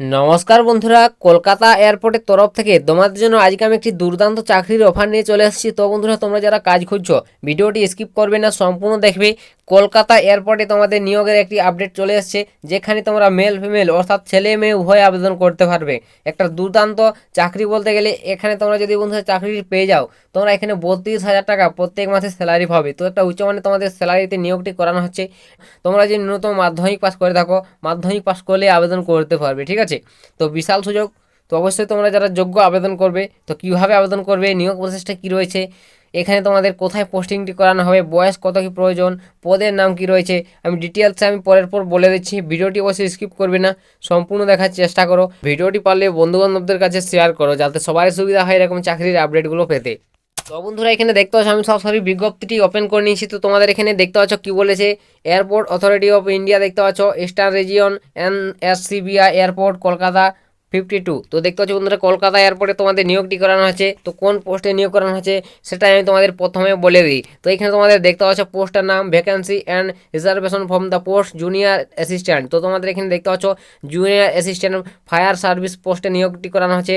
নমস্কার বন্ধুরা, কলকাতা এয়ারপোর্টের তরফ থেকে তোমাদের জন্য আজকে আমি একটি দুর্দান্ত চাকরির অফার নিয়ে চলে এসেছি। তো বন্ধুরা, তোমরা যারা কাজ খুঁজছো ভিডিওটি স্কিপ করবে না, সম্পূর্ণ দেখবে। কলকাতা এয়ারপোর্টে তোমাদের নিয়োগের একটি আপডেট চলে এসেছে, যেখানে তোমরা মেল ফিমেল অর্থাৎ ছেলে মেয়ে উভয় আবেদন করতে পারবে। একটা দুর্দান্ত চাকরি বলতে গেলে এখানে তোমরা যদি বন্ধুরা চাকরি পেয়ে যাও, তোমরা এখানে 32,000 টাকা প্রত্যেক মাসে স্যালারি পাবে। তো একটা উচ্চমানের তোমাদের স্যালারিতে নিয়োগটি করানো হচ্ছে। তোমরা যে ন্যূনতম মাধ্যমিক পাস করে থাকো, মাধ্যমিক পাস করলে আবেদন করতে পারবে, ঠিক আছে। তো বিশাল সুযোগ। তো অবশ্যই তোমরা যারা যোগ্য আবেদন করবে। তো কীভাবে আবেদন করবে, নিয়োগ প্রসেসটা কী রয়েছে, এখানে তোমাদের কোথায় পোস্টিংটি করানো হবে, বয়স কত কী প্রয়োজন, পদের নাম কি রয়েছে, আমি ডিটেলসে আমি পরের পর বলে দিচ্ছি। ভিডিওটি অবশ্যই স্কিপ করবে না, সম্পূর্ণ দেখার চেষ্টা করো। ভিডিওটি পারলে বন্ধুবান্ধবদের কাছে শেয়ার করো, যাতে সবারই সুবিধা হয় এরকম চাকরির আপডেটগুলো পেতে। তো বন্ধুরা, এখানে দেখতে পাচ্ছ আমি সরাসরি বিজ্ঞপ্তিটি ওপেন করে নিয়েছি। তো তোমাদের এখানে দেখতে পাচ্ছ কি বলেছে, এয়ারপোর্ট অথরিটি অফ ইন্ডিয়া দেখতে পাচ্ছ, eastern region NSCBI airport Kolkata 52। তো দেখতে পাচ্ছ বন্ধুরা, কলকাতা এয়ারপোর্টে তোমাদের নিয়োগটি করানো হয়েছে। তো কোন পোস্টে নিয়োগ করানো হয়েছে সেটা আমি তোমাদের প্রথমে বলে দিই। তো এখানে তোমাদের দেখতে পাচ্ছ পোস্টের নাম, vacancy and reservation from the post junior assistant. তো তোমাদের এখানে দেখতে পাচ্ছ জুনিয়র অ্যাসিস্ট্যান্ট ফায়ার সার্ভিস পোস্টে নিয়োগটি করানো হয়েছে,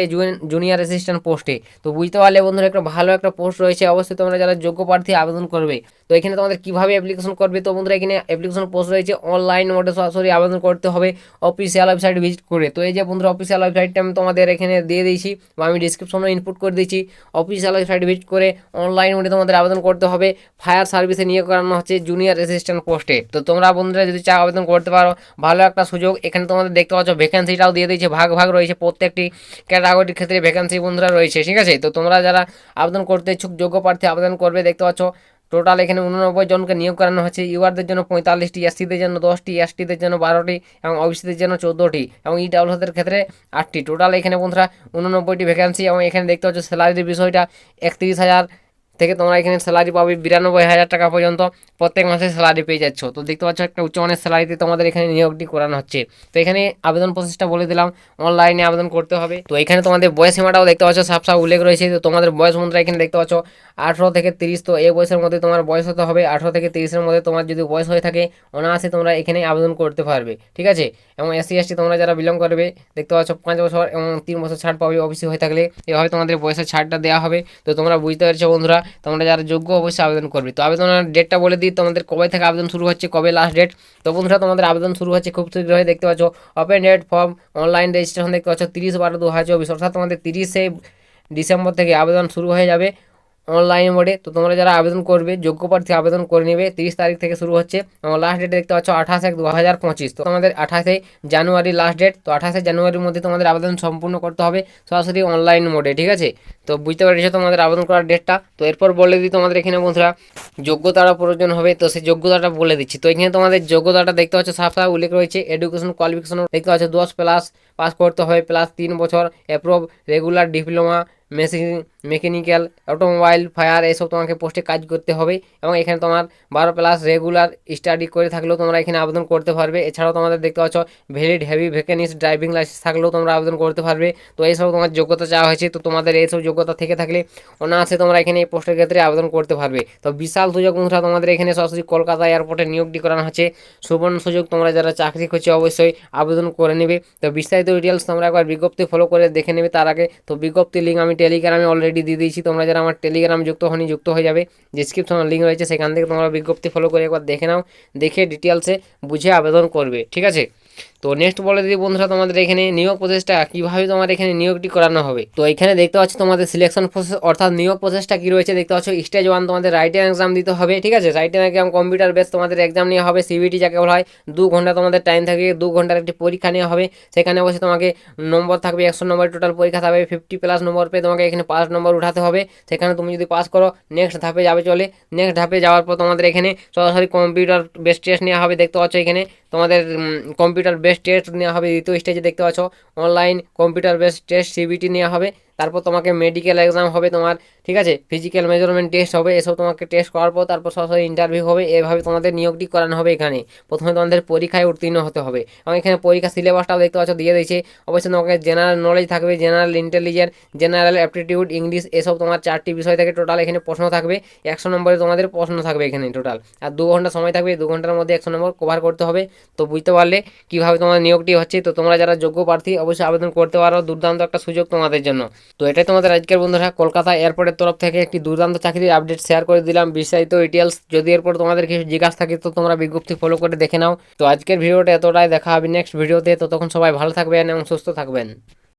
জুনিয়র অ্যাসিস্ট্যান্ট পোস্টে। তো বুঝতে পারলে বন্ধুরা, একটা ভালো একটা পোস্ট রয়েছে। অবশ্যই তোমরা যারা যোগ্য প্রার্থী আবেদন করবে। তো এখানে তোমাদের কীভাবে অ্যাপ্লিকেশন করবে, তো বন্ধুরা এখানে অ্যাপ্লিকেশন পোস্ট রয়েছে, অনলাইন মোডে সরাসরি আবেদন করতে হবে অফিসিয়াল ওয়েবসাইট ভিজিট করে। তো এই যে বন্ধুরা, অফিসিয়াল ওয়েবসাইটটা আমি তোমাদের এখানে দিয়ে দিয়েছি বা আমি ডিসক্রিপশনে ইনপুট করে দিয়েছি। অফিসিয়াল ওয়েবসাইট ভিজিট করে অনলাইন মোডে তোমাদের আবেদন করতে হবে। ফায়ার সার্ভিসে নিয়োগ করানো হচ্ছে জুনিয়র অ্যাসিস্ট্যান্ট পোস্টে। তো তোমরা বন্ধুরা যদি চাও আবেদন করতে পারো, ভালো একটা সুযোগ। এখানে তোমাদের দেখতে পাচ্ছ ভ্যাকেন্সিটাও দিয়ে দিয়েছে, ভাগ ভাগ রয়েছে, প্রত্যেকটি ক্যাটাগরির ক্ষেত্রে ভ্যাকেন্সি বন্ধুরা রয়েছে, ঠিক আছে। তো তোমরা যারা আবেদন করতে ইচ্ছুক যোগ্য প্রার্থী আবেদন করবে। দেখতে পাচ্ছ টোটাল এখানে 89 জনকে নিয়োগ করানো হচ্ছে। ইউআরদের জন্য 45টি, এসসিদের জন্য 10টি, এসটিদের জন্য 12টি এবং ওবিসিদের জন্য 14টি এবং ইডাব্লিউদের ক্ষেত্রে 8টি। টোটাল এখানে বন্ধুরা 89টি ভ্যাকেন্সি। এবং এখানে দেখতে পাচ্ছ স্যালারির বিষয়টা 31,000 থেকে তোমরা এখানে স্যালারি পাবে 92,000 টাকা পর্যন্ত প্রত্যেক মাসে স্যালারি পেয়ে যাচ্ছ। তো দেখতে পাচ্ছ একটা উচ্চমানের স্যালারিতে তোমাদের এখানে নিয়োগটি করানো হচ্ছে। তো এখানে আবেদন প্রসেসটা বলে দিলাম, অনলাইনে আবেদন করতে হবে। তো এখানে তোমাদের বয়স সীমাটাও দেখতে পাচ্ছ সাফ সাফ উল্লেখ রয়েছে। তো তোমাদের বয়স বন্ধুরা এখানে দেখতে পাচ্ছ 18 থেকে 30। তো এই বয়সের মধ্যে তোমার বয়স হতে হবে। 18 থেকে 30-এর মধ্যে তোমার যদি বয়স হয়ে থাকে, অনায়াসে তোমরা এখানে আবেদন করতে পারবে, ঠিক আছে। এবং SC ST তোমরা যারা বিলং করবে, দেখতে পাচ্ছ 5 বছর এবং 3 বছর ছাড় পাবে ওবিসি হয়ে থাকলে। এভাবে তোমাদের বয়সের ছাড়টা দেওয়া হবে। তো তোমরা বুঝতে পারছো বন্ধুরা, তোমরা যারা যোগ্য অবশ্যই আবেদন করবে। তো আবেদনের ডেটটা বলে দিই, তোমাদের কবে থেকে আবেদন শুরু হচ্ছে, কবে লাস্ট ডেট। তো বন্ধুরা, তোমাদের আবেদন শুরু হচ্ছে খুব শীঘ্রই। দেখতে পাচ্ছ open date form online registration দেখতে পাচ্ছ 30/12/2024, অর্থাৎ তোমাদের 30শে ডিসেম্বর থেকে আবেদন শুরু হয়ে যাবে অনলাইন মোডে। তো তোমরা যারা আবেদন করবে, যোগ্য প্রার্থী আবেদন করে নেবে। 30 তারিখ থেকে শুরু হচ্ছে এবং লাস্ট ডেট দেখতে পাচ্ছ 28/1/2025। তো তোমাদের 28 জানুয়ারি লাস্ট ডেট। তো 28 জানুয়ারির মধ্যে তোমাদের আবেদন সম্পূর্ণ করতে হবে সরাসরি অনলাইন মোডে, ঠিক আছে। তো বুঝতে পেরেছো তোমাদের আবেদন করার ডেটটা। তো এরপর বলে দিই তোমাদের এখানে বন্ধুরা যোগ্যতাটা প্রয়োজন হবে। তো সেই যোগ্যতাটা বলে দিচ্ছি। তো এখানে তোমাদের যোগ্যতাটা দেখতে পাচ্ছ সাফ সাফ উল্লেখ রয়েছে। এডুকেশন কোয়ালিফিকেশন দেখতে পাচ্ছ 10+ পাস করতে হবে, প্লাস 3 বছর approve regular diploma mechanical, automobile, fire, এইসব তোমাকে পোস্টে কাজ করতে হবে। এবং এখানে তোমার 12+ রেগুলার স্টাডি করে থাকলেও তোমরা এখানে আবেদন করতে পারবে। এছাড়াও তোমাদের দেখতে পাচ্ছ ভ্যালিড হেভি ভ্যাকেনিস ড্রাইভিং লাইসেন্স থাকলেও তোমরা আবেদন করতে পারবে। তো এইসব তোমার যোগ্যতা চাওয়া হয়েছে। তো তোমাদের এইসব যোগ্যতা থেকে থাকলে অনায়াসে তোমরা এখানে এই পোস্টের ক্ষেত্রে আবেদন করতে পারবে। তো বিশাল সুযোগ বন্ধুরা, তোমাদের এখানে সরাসরি কলকাতা এয়ারপোর্টে নিয়োগটি করানো হচ্ছে। সুবর্ণ সুযোগ, তোমরা যারা চাকরি করছে অবশ্যই আবেদন করে নেবে। তো বিস্তারিত ডিটেলস তোমরা একবার বিজ্ঞপ্তি ফলো করে দেখে নেবে তার আগে। তো বিজ্ঞপ্তির লিঙ্ক আমি টেলিগ্রামে অলরেডি দিয়ে দিয়েছি। তোমরা যারা আমার টেলিগ্রাম যুক্ত হয়নি, যুক্ত হয়ে যাবে, ডিসক্রিপশনে লিঙ্ক রয়েছে, সেখান থেকে তোমরা বিজ্ঞপ্তি ফলো করে একবার দেখে নাও, দেখে ডিটেলসে বুঝে আবেদন করবে, ঠিক আছে। তো নেক্সট বলে দিই বন্ধুরা, তোমাদের এখানে নিয়োগ প্রসেসটা কীভাবে তোমার এখানে নিয়োগটি করানো হবে। তো এখানে দেখতে পাচ্ছ তোমাদের সিলেকশন প্রসেস অর্থাৎ নিয়োগ প্রসেসটা কী রয়েছে। দেখতে পাচ্ছ স্টেজ 1 তোমাদের রাইটিং এক্সাম দিতে হবে, ঠিক আছে। রাইটিং এক্সাম কম্পিউটার বেস তোমাদের এক্সাম নেওয়া হবে, CBT যাকে বলা হয়। 2 ঘন্টা তোমাদের টাইম থাকে, 2 ঘন্টার একটি পরীক্ষা নেওয়া হবে। সেখানে অবশ্যই তোমাকে নম্বর থাকবে 100 নম্বর টোটাল পরীক্ষা থাকবে। 50+ নম্বর পেয়ে তোমাকে এখানে 5 নম্বর উঠাতে হবে। সেখানে তুমি যদি পাস করো, নেক্সট ধাপে যাবে চলে। নেক্সট ধাপে যাওয়ার পর তোমাদের এখানে সরাসরি কম্পিউটার বেস টেস্ট নেওয়া হবে। দেখতে পাচ্ছ এখানে তোমাদের কম্পিউটার বেস টেস্ট নেওয়া হবে। দ্বিতীয় স্টেজে দেখতে পাচ্ছ online computer base test CBT নেওয়া হবে। তারপর তোমাকে মেডিকেল এক্সাম হবে তোমার, ঠিক আছে, ফিজিক্যাল মেজারমেন্ট টেস্ট হবে, এসব তোমাকে টেস্ট করার পর তারপর সরাসরি ইন্টারভিউ হবে। এভাবে তোমাদের নিয়োগটি করানো হবে এখানে। প্রথমে তোমাদের পরীক্ষায় উত্তীর্ণ হতে হবে এবং এখানে পরীক্ষা সিলেবাসটাও দেখতে পাচ্ছ দিয়ে দিয়েছে। অবশ্যই তোমাকে জেনারেল নলেজ থাকবে, general intelligence, general aptitude, English, এসব তোমার 4টি বিষয় থেকে টোটাল এখানে প্রশ্ন থাকবে। 100 নম্বরে তোমাদের প্রশ্ন থাকবে এখানে টোটাল, আর 2 ঘন্টা সময় থাকবে। 2 ঘন্টার মধ্যে 100 নম্বর কভার করতে হবে। তো বুঝতে পারলে কীভাবে তোমার নিয়োগটি হচ্ছে। তো তোমরা যারা যোগ্য প্রার্থী অবশ্যই আবেদন করতে পারো, দুর্দান্ত একটা সুযোগ তোমাদের জন্য। তো এটাই তোমাদের আজকের বন্ধুরা কলকাতা এয়ারপোর্টের তরফ থেকে একটি দুর্দান্ত চাকরির আপডেট শেয়ার করে দিলাম, বিস্তারিত ডিটেলস। যদি এরপর তোমাদের কিছু জিজ্ঞাসা থাকে তো তোমরা বিজ্ঞপ্তি ফলো করে দেখে নাও। তো আজকের ভিডিওটা এতটাই, দেখা হবে নেক্সট ভিডিওতে। তো তখন সবাই ভালো থাকবেন এবং সুস্থ থাকবেন।